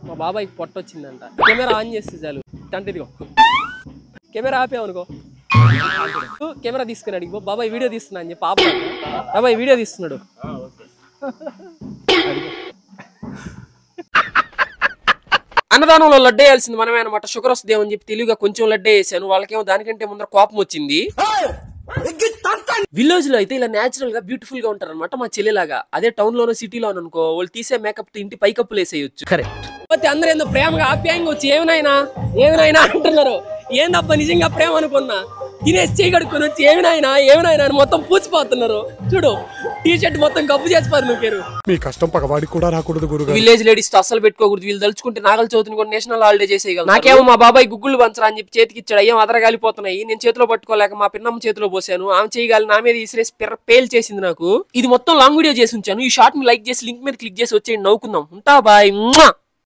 మా బాబాయ్కి పొట్ట వచ్చిందంట. కెమెరా ఆన్ చేస్తే చాలు అంటే ఇదిగో కెమెరా ఆపేవనుకో కెమెరా తీసుకుని అడిగిపో బాబాయ్ వీడియో తీస్తున్నా అని చెప్పి ఆపా. బాబాయ్ వీడియో తీస్తున్నాడు. అన్నదానంలో లడ్డే వేయాల్సింది మనమే అనమాట. షుగర్ వస్తుంది అని చెప్పి తెలివిగా కొంచెం లడ్డే వేసాను. వాళ్ళకేమో దానికంటే ముందర కోపం వచ్చింది. విలేజ్ లో అయితే ఇలా నేచురల్ గా బ్యూటిఫుల్ గా ఉంటారు అనమాట మా చెల్లిలాగా. అదే టౌన్ లోనో సిటీలో అనుకో వాళ్ళు తీసే మేకప్ తో ఇంటి పైకప్పులు వేసేయచ్చు. కరెక్ట్. అందరూ ఏందో ప్రేమగా ఆప్యాయంగా వచ్చి ఏమినైనా అంటున్నారు. ఏందబ్బా నిజంగా ప్రేమ అనుకున్నా. తినేసి చేయి కడుక్కొని వచ్చి ఏమినైనా అని మొత్తం పూచిపోతున్నారు. చూడు టీ షర్ట్ మొత్తం గబ్బు చేసిపారు నువ్వు. మీ కష్టం పగవాడికి కూడా రాకూడదు గురుగారు. విలేజ్ లేడీస్ తో అసలు పెట్టుకోకూడదు. వీళ్ళు తలుచుకుంటే నాగల చవితిని కూడా నేషనల్ హాలిడే చేసేయగలరు. నాకేమో మా బాబాయ్ గుగ్గులు పంచరా అని చెప్పి చేతికి ఇచ్చాడు. అయ్యో అదరగాలిపోతున్నాయి. నేను చేతిలో పట్టుకోలేక మా పిన్నమ్మ చేతిలో పోసాను. ఆమె చేయగాలి నా మీద ఇసిరేసి పేల్ చేసింది నాకు. ఇది మొత్తం లాంగ్ వీడియో చేసి ఉంచాను. ఈ షార్ట్ ని లైక్ చేసి లింక్ మీద క్లిక్ చేసి వచ్చేయండి. నవ్వుకుందాం. ఉంటా బాయ్.